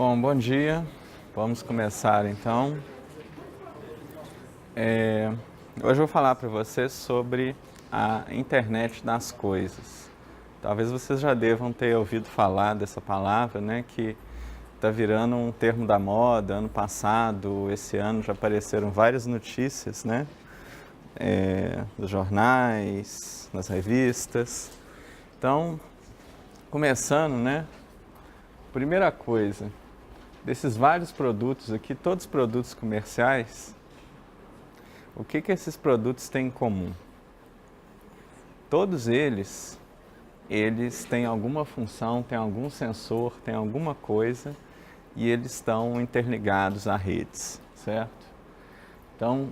Bom, bom dia. Vamos começar então. Hoje eu vou falar para vocês sobre a internet das coisas. Talvez vocês já devam ter ouvido falar dessa palavra, né, que está virando um termo da moda. Ano passado, esse ano já apareceram várias notícias, né, nos jornais, nas revistas. Então, começando, né, primeira coisa, desses vários produtos aqui, todos produtos comerciais, o que esses produtos têm em comum? Todos eles têm alguma função, têm algum sensor, têm alguma coisa e eles estão interligados a redes, certo? Então,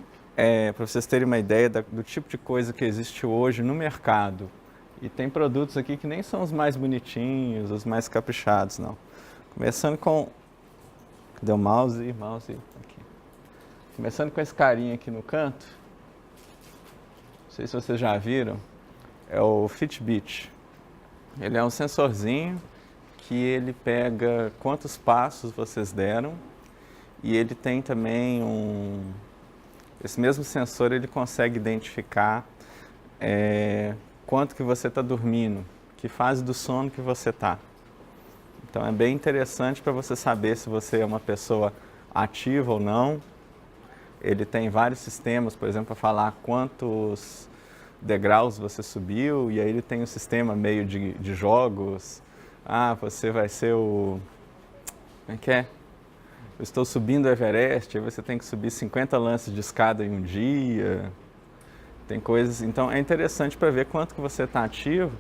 para vocês terem uma ideia do tipo de coisa que existe hoje no mercado, e tem produtos aqui que nem são os mais bonitinhos, os mais caprichados, não. Começando com... Cadê o mouse? Mouse aqui. Começando com esse carinha aqui no canto. Não sei se vocês já viram. É o Fitbit. Ele é um sensorzinho que ele pega quantos passos vocês deram. E ele tem também esse mesmo sensor, ele consegue identificar quanto que você está dormindo, que fase do sono que você está. Então é bem interessante para você saber se você é uma pessoa ativa ou não. Ele tem vários sistemas, por exemplo, para falar quantos degraus você subiu, e aí ele tem um sistema meio de jogos. Você vai ser o... Como é que é? Eu estou subindo o Everest, aí você tem que subir 50 lances de escada em um dia. Tem coisas... Então é interessante para ver quanto que você está ativo.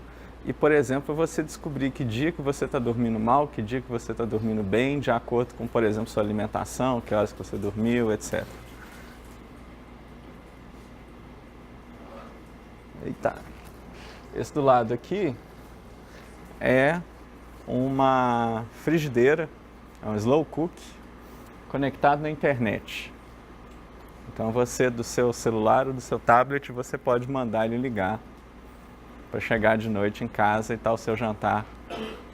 E, por exemplo, você descobrir que dia que você está dormindo mal, que dia que você está dormindo bem, de acordo com, por exemplo, sua alimentação, que horas que você dormiu, etc. Eita. Esse do lado aqui é uma frigideira, é um slow cook, conectado na internet. Então você, do seu celular ou do seu tablet, você pode mandar ele ligar para chegar de noite em casa e estar o seu jantar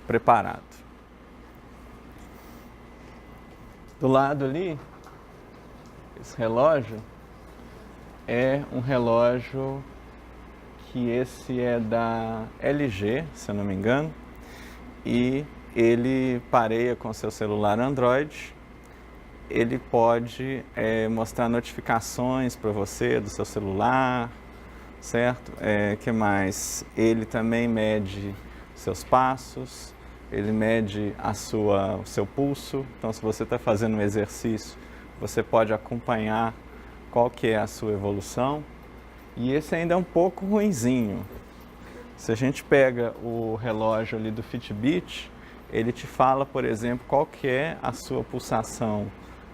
preparado. Do lado ali, esse relógio é um relógio que esse é da LG, se eu não me engano, e ele pareia com seu celular Android. Ele pode mostrar notificações para você do seu celular, certo? Que mais? Ele também mede seus passos, ele mede o seu pulso. Então, se você está fazendo um exercício, você pode acompanhar qual que é a sua evolução. E esse ainda é um pouco ruinzinho. Se a gente pega o relógio ali do Fitbit, ele te fala, por exemplo, qual que é a sua pulsação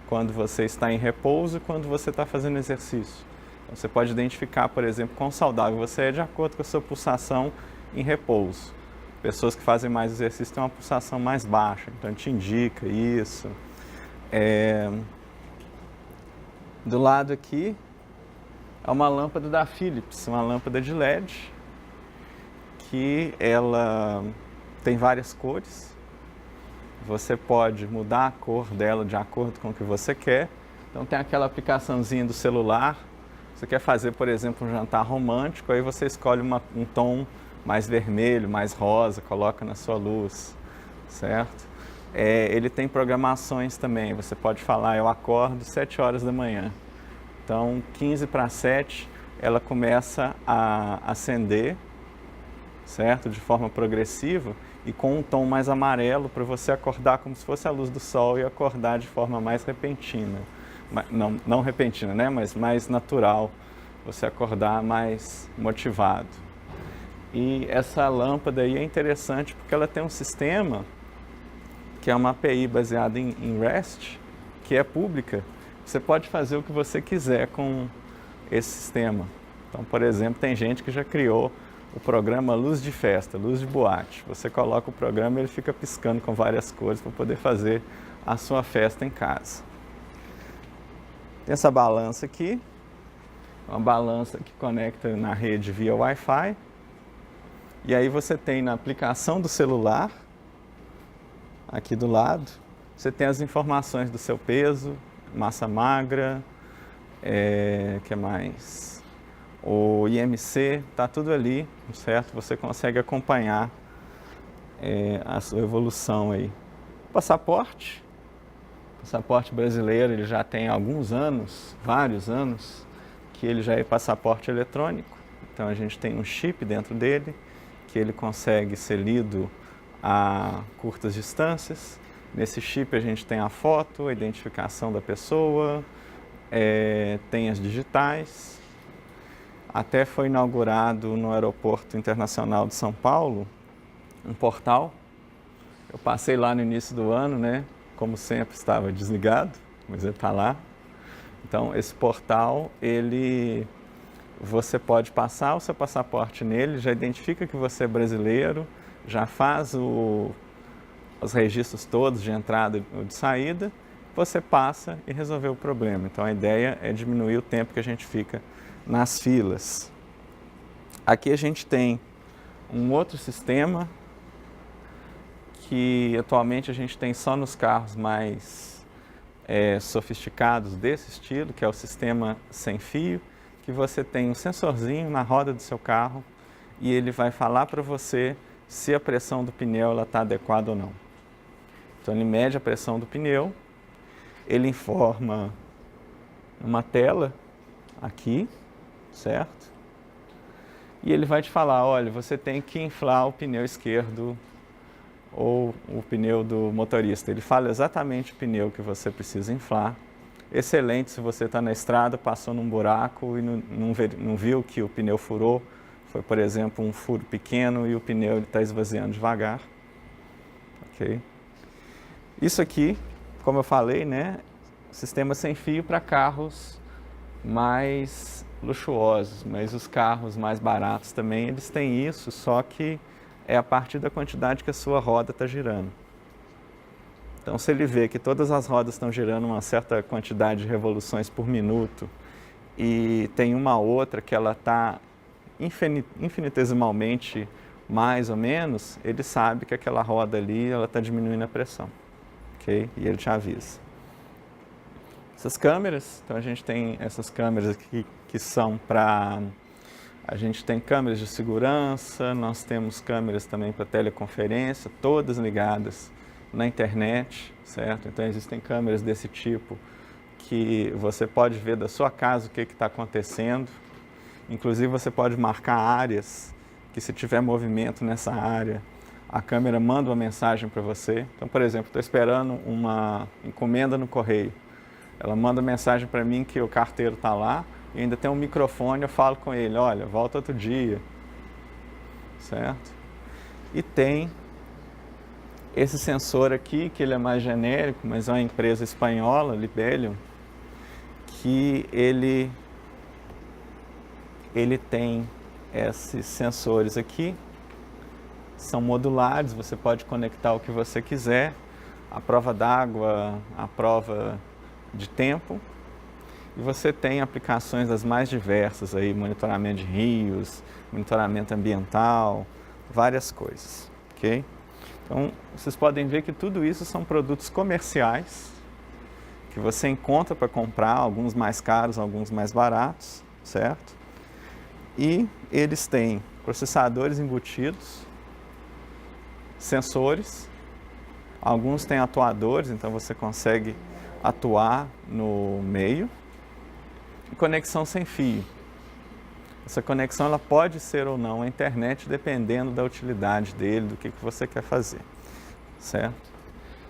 quando você está em repouso e quando você está fazendo exercício. Você pode identificar, por exemplo, quão saudável você é de acordo com a sua pulsação em repouso. Pessoas que fazem mais exercício têm uma pulsação mais baixa, então te indica isso. Do lado aqui é uma lâmpada da Philips, uma lâmpada de LED, que ela tem várias cores. Você pode mudar a cor dela de acordo com o que você quer. Então tem aquela aplicaçãozinha do celular. Você quer fazer, por exemplo, um jantar romântico, aí você escolhe um tom mais vermelho, mais rosa, coloca na sua luz, certo? Ele tem programações também, você pode falar, eu acordo 7 horas da manhã. Então, 15 para 7, ela começa a acender, certo? De forma progressiva e com um tom mais amarelo para você acordar como se fosse a luz do sol e acordar de forma mais repentina. Não repentina, né? Mas mais natural, você acordar mais motivado. E essa lâmpada aí é interessante porque ela tem um sistema que é uma API baseada em REST, que é pública. Você pode fazer o que você quiser com esse sistema. Então, por exemplo, tem gente que já criou o programa Luz de Festa, Luz de Boate. Você coloca o programa e ele fica piscando com várias cores para poder fazer a sua festa em casa. Tem essa balança aqui, uma balança que conecta na rede via Wi-Fi. E aí você tem na aplicação do celular, aqui do lado, você tem as informações do seu peso, massa magra, que mais? O IMC, está tudo ali, certo? Você consegue acompanhar a sua evolução aí. Passaporte brasileiro, ele já tem alguns anos, vários anos, que ele já é passaporte eletrônico. Então a gente tem um chip dentro dele, que ele consegue ser lido a curtas distâncias. Nesse chip a gente tem a foto, a identificação da pessoa, tem as digitais. Até foi inaugurado no Aeroporto Internacional de São Paulo um portal. Eu passei lá no início do ano, né? Como sempre estava desligado, mas ele está lá. Então esse portal, você pode passar o seu passaporte nele, já identifica que você é brasileiro, já faz os registros todos de entrada ou de saída, você passa e resolveu o problema. Então a ideia é diminuir o tempo que a gente fica nas filas. Aqui a gente tem um outro sistema que atualmente a gente tem só nos carros mais sofisticados desse estilo, que é o sistema sem fio, que você tem um sensorzinho na roda do seu carro e ele vai falar para você se a pressão do pneu está adequada ou não. Então ele mede a pressão do pneu, ele informa uma tela aqui, certo? E ele vai te falar, olha, você tem que inflar o pneu esquerdo ou o pneu do motorista. Ele fala exatamente o pneu que você precisa inflar. Excelente se você está na estrada, passou num buraco e não viu que o pneu furou. Foi, por exemplo, um furo pequeno e o pneu está esvaziando devagar. Ok? Isso aqui, como eu falei, né, sistema sem fio para carros mais luxuosos, mas os carros mais baratos também, eles têm isso, só que é a partir da quantidade que a sua roda está girando. Então, se ele vê que todas as rodas estão girando uma certa quantidade de revoluções por minuto e tem uma outra que ela está infinitesimalmente mais ou menos, ele sabe que aquela roda ali ela está diminuindo a pressão, ok? E ele te avisa. Essas câmeras, então a gente tem essas câmeras aqui que são para... A gente tem câmeras de segurança, nós temos câmeras também para teleconferência, todas ligadas na internet, certo? Então existem câmeras desse tipo que você pode ver da sua casa o que está acontecendo. Inclusive você pode marcar áreas que se tiver movimento nessa área, a câmera manda uma mensagem para você. Então, por exemplo, estou esperando uma encomenda no correio. Ela manda mensagem para mim que o carteiro está lá e ainda tem um microfone, eu falo com ele, olha, volta outro dia, certo? E tem esse sensor aqui, que ele é mais genérico, mas é uma empresa espanhola, Libelium, que ele tem esses sensores aqui, são modulares, você pode conectar o que você quiser, a prova d'água, a prova de tempo, e você tem aplicações das mais diversas, aí, monitoramento de rios, monitoramento ambiental, várias coisas, ok? Então, vocês podem ver que tudo isso são produtos comerciais, que você encontra para comprar, alguns mais caros, alguns mais baratos, certo? E eles têm processadores embutidos, sensores, alguns têm atuadores, então você consegue atuar no meio, e conexão sem fio. Essa conexão ela pode ser ou não a internet, dependendo da utilidade dele, do que você quer fazer, certo?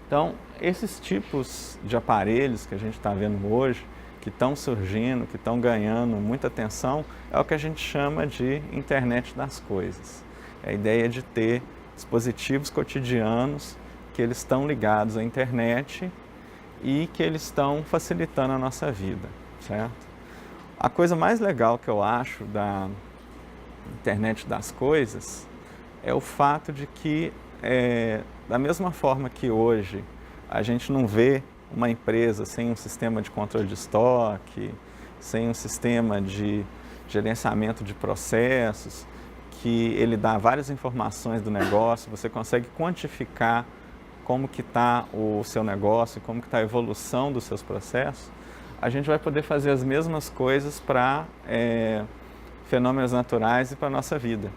Então, esses tipos de aparelhos que a gente está vendo hoje, que estão surgindo, que estão ganhando muita atenção, é o que a gente chama de internet das coisas. É a ideia de ter dispositivos cotidianos que eles estão ligados à internet e que eles estão facilitando a nossa vida, certo? A coisa mais legal que eu acho da internet das coisas é o fato de que, da mesma forma que hoje a gente não vê uma empresa sem um sistema de controle de estoque, sem um sistema de gerenciamento de processos, que ele dá várias informações do negócio, você consegue quantificar como que está o seu negócio, como que está a evolução dos seus processos, a gente vai poder fazer as mesmas coisas para fenômenos naturais e para a nossa vida.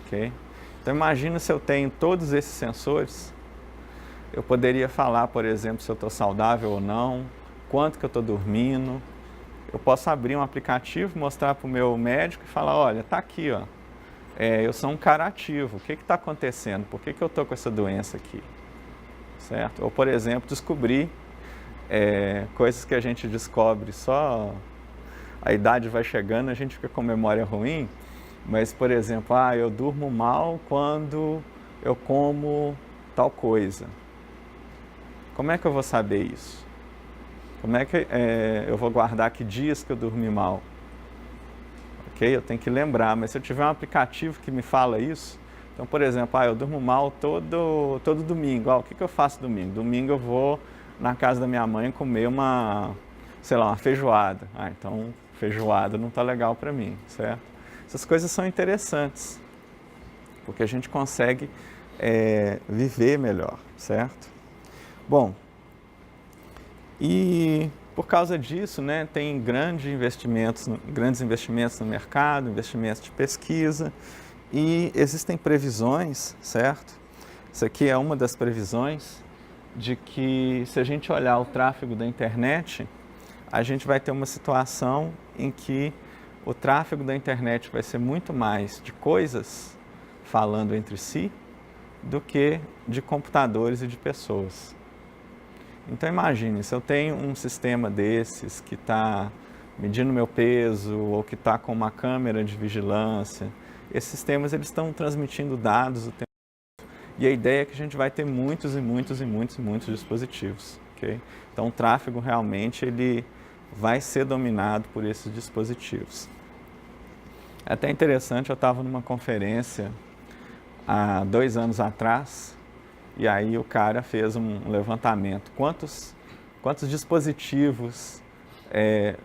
Okay? Então imagina se eu tenho todos esses sensores, eu poderia falar, por exemplo, se eu estou saudável ou não, quanto que eu estou dormindo. Eu posso abrir um aplicativo, mostrar para o meu médico e falar, olha, está aqui, ó, eu sou um cara ativo, o que está acontecendo? Por que eu estou com essa doença aqui? Certo? Ou, por exemplo, descobrir coisas que a gente descobre só a idade vai chegando, a gente fica com memória ruim, mas, por exemplo, eu durmo mal quando eu como tal coisa. Como é que eu vou saber isso? Como é que eu vou guardar que dias que eu dormi mal? Ok? Eu tenho que lembrar, mas se eu tiver um aplicativo que me fala isso, então, por exemplo, eu durmo mal todo domingo. O que eu faço domingo? Domingo eu vou na casa da minha mãe comer uma feijoada. Então feijoada não está legal para mim, certo? Essas coisas são interessantes, porque a gente consegue viver melhor, certo? Bom, e por causa disso, né, tem grandes investimentos no mercado, investimentos de pesquisa, e existem previsões, certo? Isso aqui é uma das previsões de que, se a gente olhar o tráfego da internet, a gente vai ter uma situação em que o tráfego da internet vai ser muito mais de coisas falando entre si do que de computadores e de pessoas. Então imagine, se eu tenho um sistema desses que está medindo meu peso ou que está com uma câmera de vigilância, esses sistemas eles estão transmitindo dados o tempo todo, e a ideia é que a gente vai ter muitos dispositivos. Okay? Então o tráfego realmente ele vai ser dominado por esses dispositivos. É até interessante, eu estava numa conferência há 2 anos atrás, e aí o cara fez um levantamento. Quantos dispositivos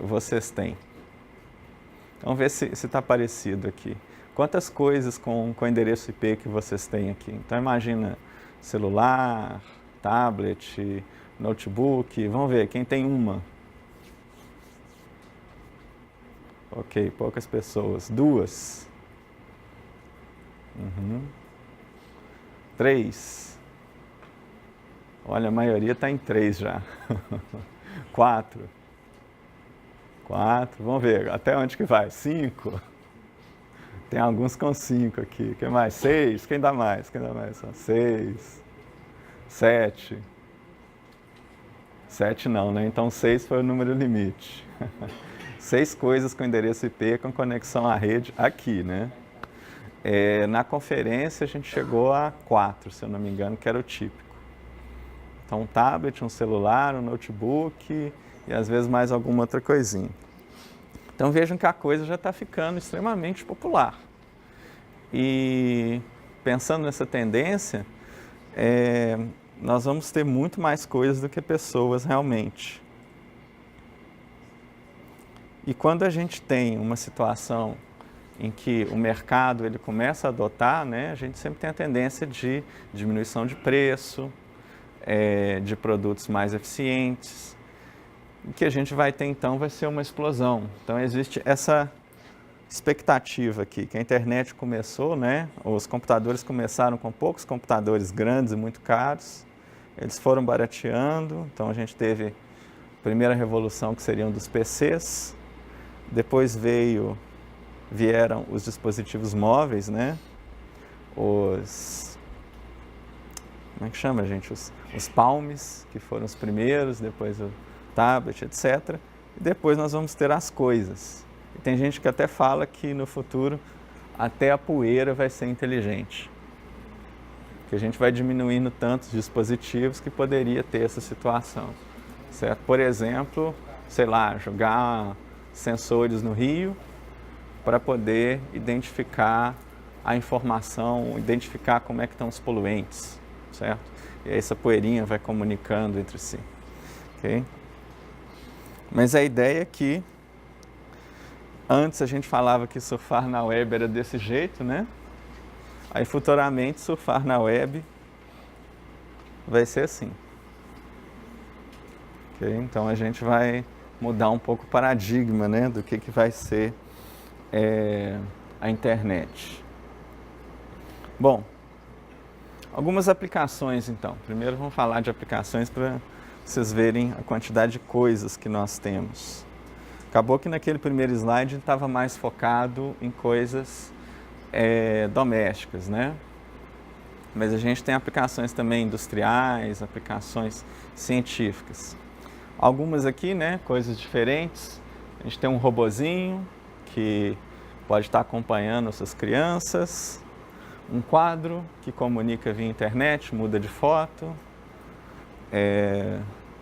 vocês têm? Vamos ver se está parecido aqui. Quantas coisas com endereço IP que vocês têm aqui? Então imagina celular, tablet, notebook. Vamos ver, quem tem uma? Ok, poucas pessoas. 2. 3. Olha, a maioria está em 3 já. 4. Vamos ver, até onde que vai? 5. Tem alguns com 5 aqui. Quem mais? 6. Quem dá mais? 6. 7. 7 não, né? Então 6 foi o número limite. 6 coisas com endereço IP com conexão à rede aqui, né? Na conferência a gente chegou a 4, se eu não me engano, que era o típico. Então um tablet, um celular, um notebook e às vezes mais alguma outra coisinha. Então vejam que a coisa já está ficando extremamente popular. E pensando nessa tendência, nós vamos ter muito mais coisas do que pessoas realmente. E quando a gente tem uma situação em que o mercado ele começa a adotar, né, a gente sempre tem a tendência de diminuição de preço, de produtos mais eficientes. O que a gente vai ter então vai ser uma explosão. Então existe essa expectativa aqui, que a internet começou, né, os computadores começaram com poucos computadores grandes e muito caros, eles foram barateando, então a gente teve a primeira revolução que seriam dos PCs, depois vieram os dispositivos móveis, né, como é que chama, gente? Os palmes, que foram os primeiros, depois o tablet, etc. E depois nós vamos ter as coisas. E tem gente que até fala que no futuro até a poeira vai ser inteligente. Que a gente vai diminuindo tantos dispositivos que poderia ter essa situação. Certo? Por exemplo, sei lá, jogar sensores no rio para poder identificar a informação, identificar como é que estão os poluentes, certo? E aí essa poeirinha vai comunicando entre si, ok? Mas a ideia é que antes a gente falava que surfar na web era desse jeito, né? Aí futuramente surfar na web vai ser assim. Okay? Então a gente vai mudar um pouco o paradigma, né, do que vai ser a internet. Bom, algumas aplicações então. Primeiro vamos falar de aplicações para vocês verem a quantidade de coisas que nós temos. Acabou que naquele primeiro slide estava mais focado em coisas domésticas, né? Mas a gente tem aplicações também industriais, aplicações científicas. Algumas aqui, né, coisas diferentes. A gente tem um robozinho que pode estar acompanhando essas crianças. Um quadro que comunica via internet, muda de foto.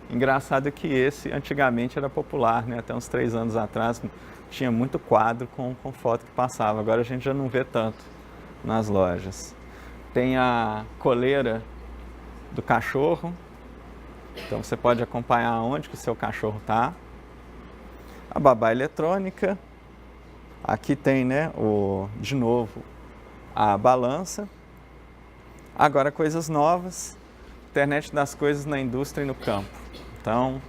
Engraçado que esse antigamente era popular, né? Até uns 3 anos atrás tinha muito quadro com foto que passava. Agora a gente já não vê tanto nas lojas. Tem a coleira do cachorro. Então você pode acompanhar onde que o seu cachorro está. A babá eletrônica. Aqui tem, né, de novo, a balança. Agora coisas novas. Internet das coisas na indústria e no campo. Então,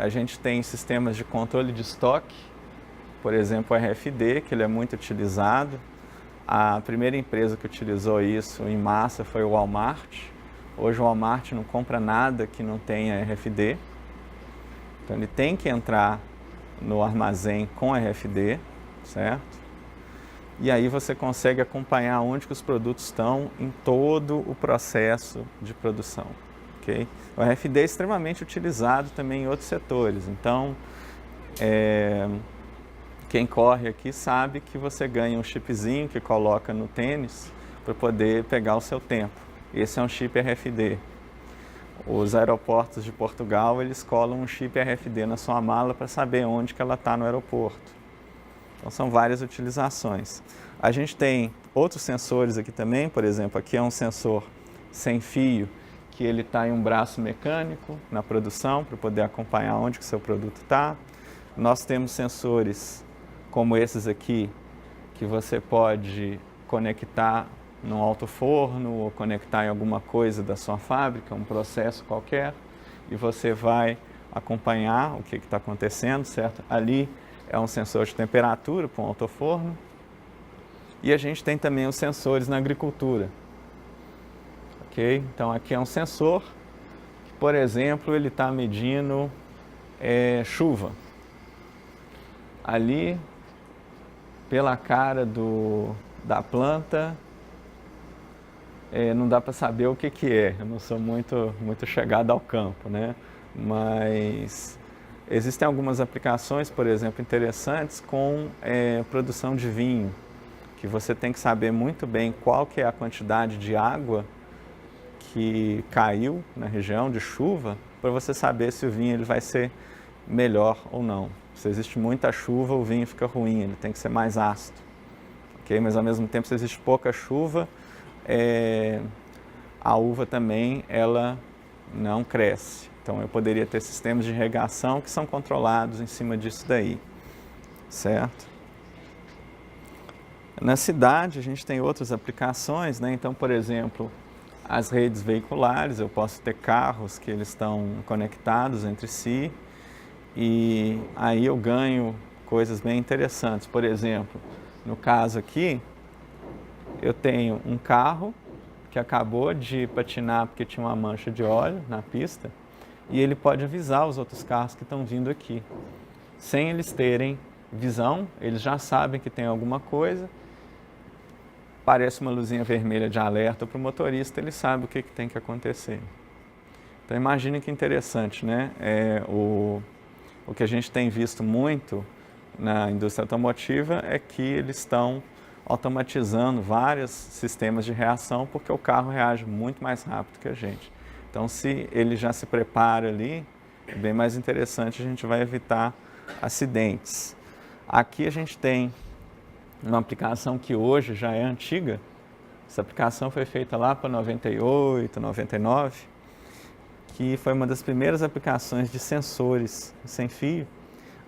a gente tem sistemas de controle de estoque. Por exemplo, o RFD, que ele é muito utilizado. A primeira empresa que utilizou isso em massa foi o Walmart. Hoje o Walmart não compra nada que não tenha RFD. Então ele tem que entrar no armazém com RFD, certo? E aí você consegue acompanhar onde que os produtos estão em todo o processo de produção, ok? O RFD é extremamente utilizado também em outros setores. Então, quem corre aqui sabe que você ganha um chipzinho que coloca no tênis para poder pegar o seu tempo. Esse é um chip RFD. Os aeroportos de Portugal, eles colam um chip RFD na sua mala para saber onde que ela está no aeroporto. Então são várias utilizações. A gente tem outros sensores aqui também, por exemplo, aqui é um sensor sem fio, que ele está em um braço mecânico na produção para poder acompanhar onde que o seu produto está. Nós temos sensores como esses aqui, que você pode conectar num alto-forno ou conectar em alguma coisa da sua fábrica, um processo qualquer, e você vai acompanhar o que está acontecendo, certo? Ali é um sensor de temperatura para um alto-forno. E a gente tem também os sensores na agricultura. Ok? Então aqui é um sensor que, por exemplo, ele está medindo chuva. Ali, pela cara da planta, não dá para saber o que é. Eu não sou muito chegado ao campo, né? Mas existem algumas aplicações, por exemplo, interessantes com produção de vinho, que você tem que saber muito bem qual que é a quantidade de água que caiu na região de chuva, para você saber se o vinho ele vai ser melhor ou não. Se existe muita chuva, o vinho fica ruim, ele tem que ser mais ácido. Okay? Mas ao mesmo tempo, se existe pouca chuva, a uva também ela não cresce. Então eu poderia ter sistemas de irrigação que são controlados em cima disso daí, certo? Na cidade a gente tem outras aplicações, né? Então, por exemplo, as redes veiculares, eu posso ter carros que eles estão conectados entre si e aí eu ganho coisas bem interessantes. Por exemplo, no caso aqui, eu tenho um carro que acabou de patinar porque tinha uma mancha de óleo na pista e ele pode avisar os outros carros que estão vindo aqui. Sem eles terem visão, eles já sabem que tem alguma coisa, aparece uma luzinha vermelha de alerta para o motorista, ele sabe o que tem que acontecer. Então imagine que interessante, né? O que a gente tem visto muito na indústria automotiva é que eles estão automatizando vários sistemas de reação porque o carro reage muito mais rápido que a gente. Então, se ele já se prepara ali, é bem mais interessante, a gente vai evitar acidentes. Aqui a gente tem uma aplicação que hoje já é antiga. Essa aplicação foi feita lá para 98, 99, que foi uma das primeiras aplicações de sensores sem fio.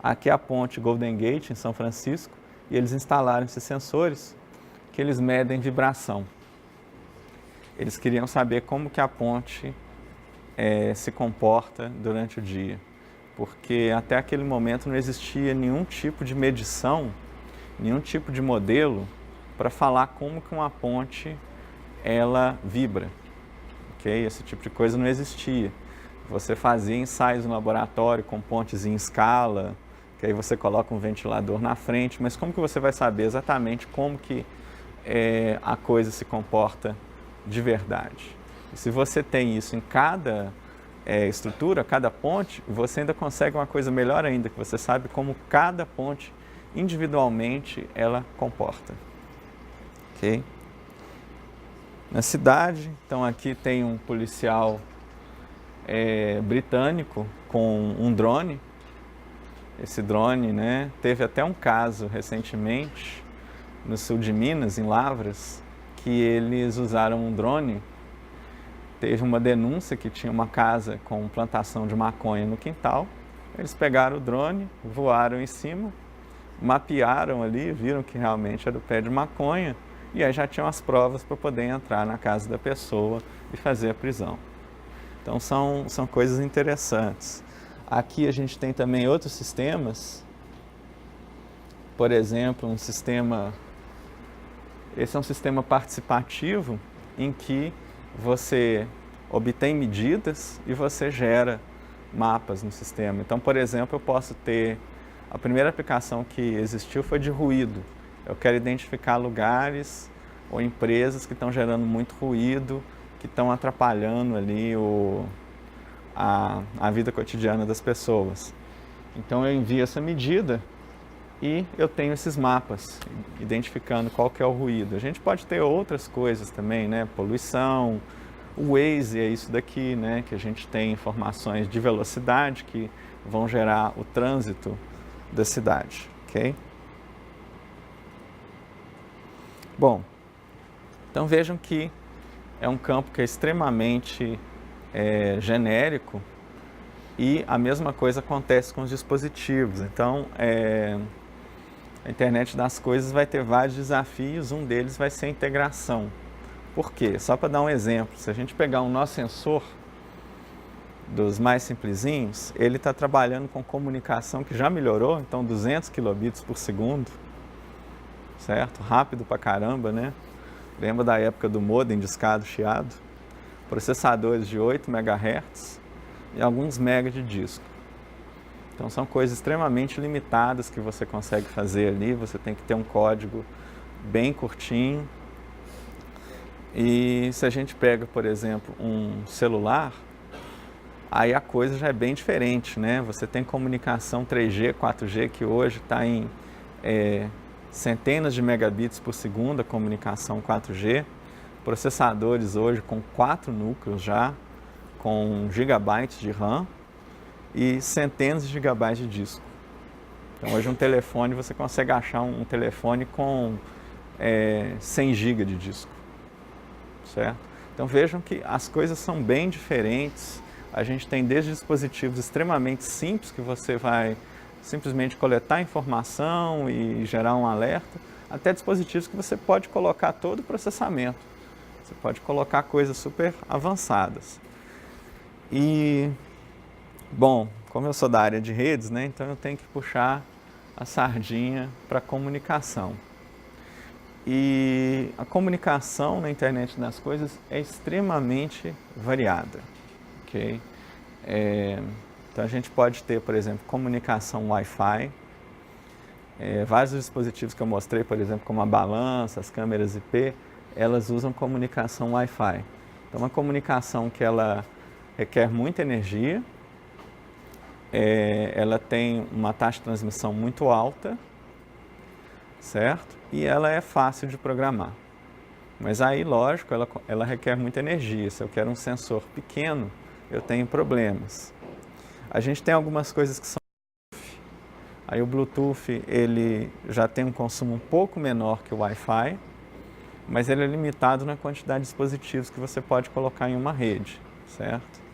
Aqui é a ponte Golden Gate, em São Francisco, e eles instalaram esses sensores que eles medem vibração. Eles queriam saber como que a ponte se comporta durante o dia, porque até aquele momento não existia nenhum tipo de medição, nenhum tipo de modelo para falar como que uma ponte ela vibra, ok? Esse tipo de coisa não existia. Você fazia ensaios no laboratório com pontes em escala, que aí você coloca um ventilador na frente, mas como que você vai saber exatamente como que a coisa se comporta de verdade? E se você tem isso em cada estrutura, cada ponte, você ainda consegue uma coisa melhor ainda, que você sabe como cada ponte individualmente ela comporta. Ok? Na cidade, então aqui tem um policial britânico com um drone. Esse drone, né, teve até um caso recentemente no sul de Minas, em Lavras, que eles usaram um drone. Teve uma denúncia que tinha uma casa com plantação de maconha no quintal. Eles pegaram o drone, voaram em cima, mapearam ali, viram que realmente era o pé de maconha e aí já tinham as provas para poder entrar na casa da pessoa e fazer a prisão. Então são coisas interessantes. Aqui a gente tem também outros sistemas, por exemplo, esse é um sistema participativo em que você obtém medidas e você gera mapas no sistema. Então, por exemplo, eu posso ter, a primeira aplicação que existiu foi de ruído. Eu quero identificar lugares ou empresas que estão gerando muito ruído, que estão atrapalhando ali a vida cotidiana das pessoas. Então eu envio essa medida e eu tenho esses mapas, identificando qual que é o ruído. A gente pode ter outras coisas também, né? Poluição, o Waze é isso daqui, né? Que a gente tem informações de velocidade que vão gerar o trânsito da cidade, ok? Bom, então vejam que é um campo que é extremamente genérico e a mesma coisa acontece com os dispositivos. Então, a internet das coisas vai ter vários desafios, um deles vai ser a integração. Por quê? Só para dar um exemplo, se a gente pegar um nosso sensor, dos mais simplesinhos, ele está trabalhando com comunicação que já melhorou, então 200 kilobits por segundo, certo? Rápido pra caramba, né? Lembra da época do modem discado chiado? Processadores de 8 MHz e alguns mega de disco. Então são coisas extremamente limitadas que você consegue fazer ali, você tem que ter um código bem curtinho. E se a gente pega, por exemplo, um celular, aí a coisa já é bem diferente, né? Você tem comunicação 3G, 4G, que hoje está em centenas de megabits por segundo, a comunicação 4G. Processadores hoje com 4 núcleos já, com gigabytes de RAM e centenas de gigabytes de disco. Então hoje um telefone, você consegue achar um telefone com 100 GB de disco, certo? Então vejam que as coisas são bem diferentes. A gente tem desde dispositivos extremamente simples, que você vai simplesmente coletar informação e gerar um alerta, até dispositivos que você pode colocar todo o processamento. Você pode colocar coisas super avançadas. E, bom, como eu sou da área de redes, né, então eu tenho que puxar a sardinha para a comunicação. E a comunicação na internet das coisas é extremamente variada, ok? Então a gente pode ter, por exemplo, comunicação Wi-Fi. Vários dispositivos que eu mostrei, por exemplo, como a balança, as câmeras IP, elas usam comunicação Wi-Fi. Então uma comunicação que ela requer muita energia, ela tem uma taxa de transmissão muito alta, certo? E ela é fácil de programar. Mas aí, lógico, ela requer muita energia. Se eu quero um sensor pequeno, eu tenho problemas. A gente tem algumas coisas que são Bluetooth. Aí o Bluetooth, ele já tem um consumo um pouco menor que o Wi-Fi, mas ele é limitado na quantidade de dispositivos que você pode colocar em uma rede, certo?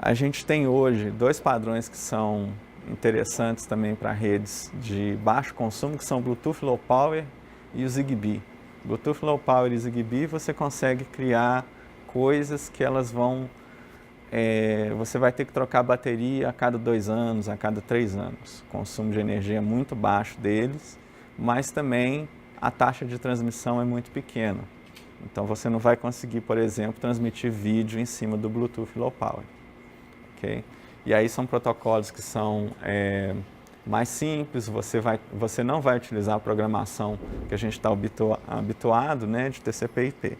A gente tem hoje 2 padrões que são interessantes também para redes de baixo consumo, que são o Bluetooth Low Power e o Zigbee. Bluetooth Low Power e Zigbee, você consegue criar coisas que elas vão... você vai ter que trocar a bateria a cada 2 anos, a cada 3 anos. O consumo de energia é muito baixo deles, mas também a taxa de transmissão é muito pequena. Então você não vai conseguir, por exemplo, transmitir vídeo em cima do Bluetooth Low Power. Okay? E aí são protocolos que são mais simples, você não vai utilizar a programação que a gente está habituado, né, de TCP/IP.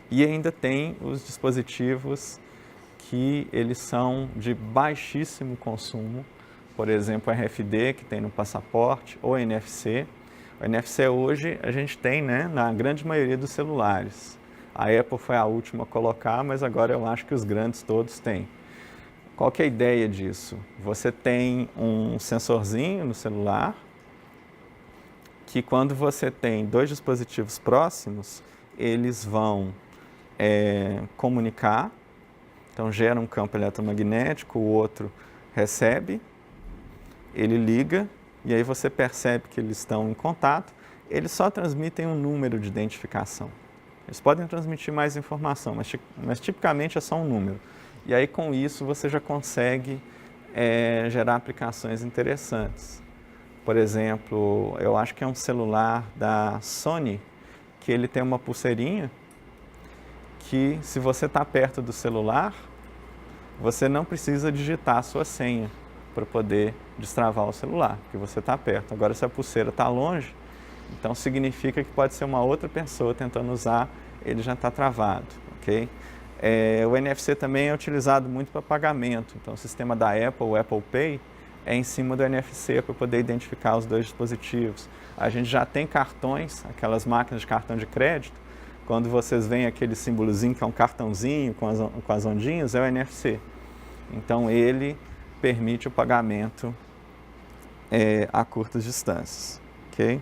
E ainda tem os dispositivos que eles são de baixíssimo consumo, por exemplo, o RFD, que tem no passaporte, ou NFC. O NFC hoje a gente tem, né, na grande maioria dos celulares. A Apple foi a última a colocar, mas agora eu acho que os grandes todos têm. Qual que é a ideia disso? Você tem um sensorzinho no celular que quando você tem 2 dispositivos próximos, eles vão comunicar, então gera um campo eletromagnético, o outro recebe, ele liga e aí você percebe que eles estão em contato, eles só transmitem um número de identificação. Eles podem transmitir mais informação, mas tipicamente é só um número. E aí com isso você já consegue gerar aplicações interessantes. Por exemplo, eu acho que é um celular da Sony, que ele tem uma pulseirinha que se você está perto do celular, você não precisa digitar a sua senha para poder destravar o celular, porque você está perto. Agora, se a pulseira está longe, então significa que pode ser uma outra pessoa tentando usar, ele já está travado, ok? O NFC também é utilizado muito para pagamento, então o sistema da Apple, o Apple Pay, é em cima do NFC para poder identificar os 2 dispositivos. A gente já tem cartões, aquelas máquinas de cartão de crédito, quando vocês veem aquele símbolozinho que é um cartãozinho com as ondinhas, é o NFC. Então ele permite o pagamento a curtas distâncias, ok?